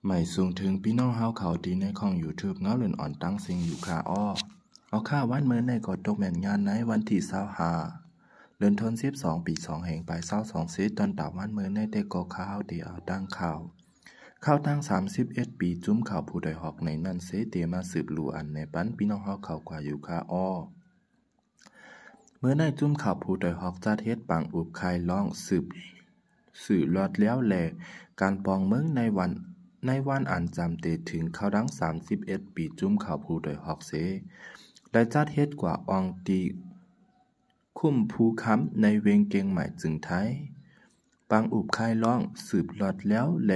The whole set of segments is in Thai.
ไม่สูงถึงพี่น้องเฮาเขาดีในของ YouTube เงาเลื่อนอ่อนตั้งซิงอยู่ค่ะอ้อเอาค่าวันเมื่อในกดตกแม่นงานในวันที่25เดือนธันวาคมปี2ไป22สิตอนตาวันเมื่อในแต่ก็ข่าวที่เอาตั้งข่าวตั้ง31ปีจุ้มข่าวผู้ใดฮอกในนั้นเสเตมาสืบลู่อันในปันพี่น้องเฮาเขากว่าอยู่ค่ะอ้อเมื่อในจุ้มข่าวผู้ใดฮอกจัดเฮ็ดปังอุบคายร้องสื่อลอดแล้วแลการปองเมืองในวันอันจำเตถึงเข้าดัง31ปีจุ้มข่าวผู้โดยฮอกเซได้จัดเฮ็ดกว่าอองตีคุ้มภูค้ำในเวงเกงใหม่จึงไทยปังอุบคายร้องสืบลอดแล้วแล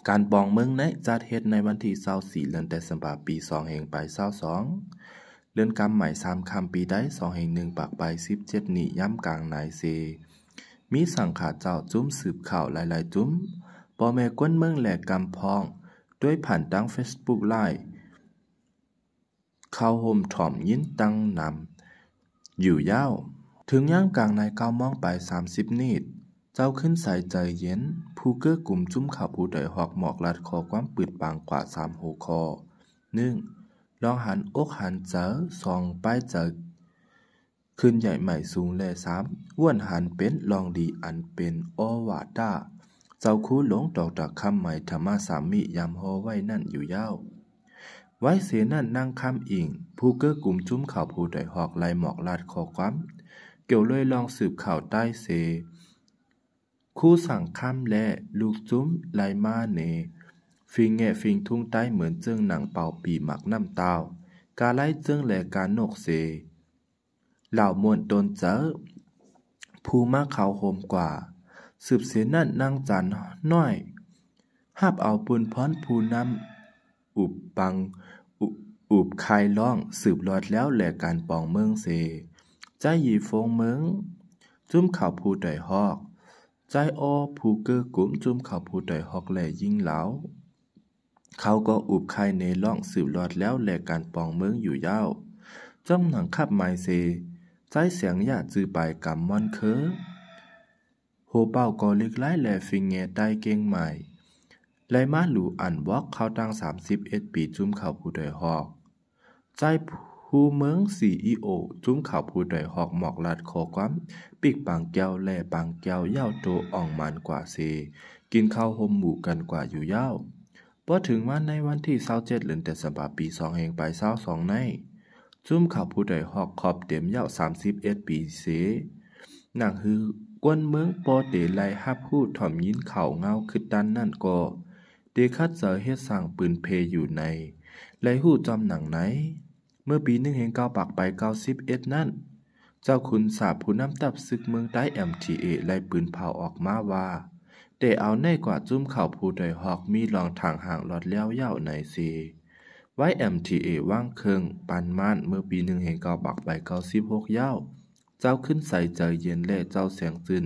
การปองเมืองในจัดเฮ็ดในวันที่24เดือนแต่สัมภาปี2ไป22เดือนกำใหม่3คำปีได้2-1ปากไป17นี้ย่ำกลางนายเซมีสังขาเจ้าจุ้มสืบข่าวหลายๆจุ้มพ่อแม่กวนเมืองแหลกกำพองด้วยผ่านตั้ง Facebook ไลน์เข้าห่มถ่อมยิ้นตั้งนำอยู่ยาวถึงย่างกลางใน9มองไป30นิดเจ้าขึ้นใส่ใจเย็นผู้เกื้อกลุ่มจุ้มข่าวผู้ใดฮอกหมอกลัดคอความปืดปางกว่า3หัวคอ 1. ลองหันอกหันเจอ2ป้ายเจอขึ้นใหญ่ใหม่สูงแล3อ้วนหันเป็นลองดีอันเป็นอวาดาเจ้าคู่หลงดอกตะคำใหม่ธรรมะสามิยามโฮไว้นั่นอยู่ยาวไว้เสียนั่นนั่งคำอิงผู้เกื้อกลุ่มจุ้มข่าวผู้ใดหอกไล่หมอกลาดคอความเกี่ยวเลยลองสืบข่าวใต้เสคู่สั่งคำและลูกจุ้มไล่มาเนฟิงแง่ฟิงทุ่งใต้เหมือนเจิ้งหนังเป่าปีหมักน้ำตาวกาไล่เจิ้งแหลการนกเสเหล่ามวนตนเจอผู้มาเขาโฮมกว่าสืบเสียนั่นนางจันน้อยหับเอาปุนพรผู้นำอุบคายร้องสืบลอดแล้วแหลการปองเมืองเสใจหยีฟงเมืองจุ้มข่าวผู้ใดฮอกใจอ้อผู้เกื้อกลุ่มจุ้มข่าวผู้ใดฮอกแหลยิ่งเหลาเขาก็อุบคายในร้องสืบลอดแล้วแหลการปองเมืองอยู่ยาวจ้องหนังขับไม้เสใจเสียงยาจือไปกำม่อนเคอโหเป่าก็เล็กไล่แหลฟิงแงใต้เก่งใหม่ไลมาหลูอันวอกเขาตั้ง31ปีจุ้มข่าวผู้ใดฮอกใจผู้เมืองCEOจุ้มข่าวผู้ใดฮอกหมอกลัดคอความปิกปังแก้วแล่ปังแก้วเย้าโตอ่องมันกว่าเซกินข้าวห่มหมู่กันกว่าอยู่ยาวพอถึงวันในวันที่27เดือนแต่สัปดาห์ปี2ไป22ในจุ้มข่าวผู้ใดฮอกขอบเต็มเย้า31ปีเสหนังฮือกวนเมืองปอเตไลฮับผู้ถ่อมยินเข่าเงาคือดันนั่นก็เดคัดเจอเฮ็ดสร้างปืนเพอยู่ในไลหู้จอมหนังไหนเมื่อปี1-9ปากไป91นั่นเจ้าคุณสาบผู้นำตับศึกเมืองใต้ MTA ไล่ปืนเผาออกมาว่าแต่เอาในกว่าจุ้มเข่าผู้ใดฮอกมีรองทางห่างหลอดแล้วยาวในซีไว้ MTA ว่างเคิงปันม่านเมื่อปี1-9ปากไป96ยาวเจ้าขึ้นใส่ใจเย็นและเจ้าแสงจืน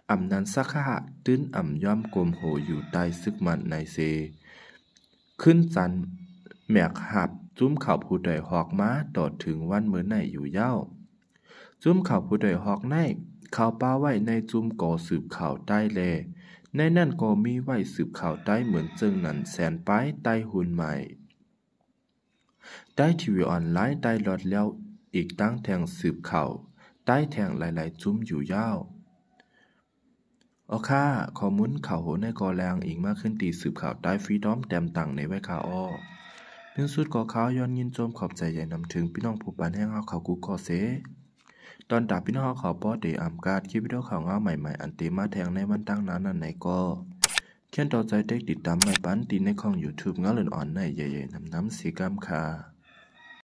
อำนันสักหะตื้นอ่ำย่อมกลมโหอยู่ใต้ซึกมันในเซขึ้นจันแมกหับจุ้มข่าวผู้ใดฮอกมาตอดถึงวันเมื่อไหนอยู่ยาวจุ้มข่าวผู้ใดฮอกในข่าวป้าไว้ในจุ้มก่อสืบข่าวใต้แลในนั่นก็มีไว้สืบข่าวใต้เหมือนเจิงนั้นแสนป้ายใต้หุ่นใหม่ได้ทีวีออนไลน์ได้ลอดแล้วอีกตั้งแทงสืบข่าวใต้แทงหลายๆจุ้มอยู่ยาวค่าข้อมูลข่าวโหในกอแรงอีกมากขึ้นตีสืบข่าวใต้ฟรีดอมแต้มตังในไว้ค่ะอ้อเรื่องสุดก่อข่าวย้อนยินโจมขอบใจใหญ่นำถึงพี่น้องผู้ปานแห้งเฮาเขากูก่อเสตอนตาพี่น้องเฮาเขาป้อเดอำกาดคลิปวิดีโอข่าวเงาใหม่ๆอันเตมาแทงในวันตั้งนั้นไหนก็เขียนต่อใจเด็กติดตามไม่ปันตีในของ YouTube เงาเลื่อนอ่อนในใหญ่ๆน้ำสีกำค่ะ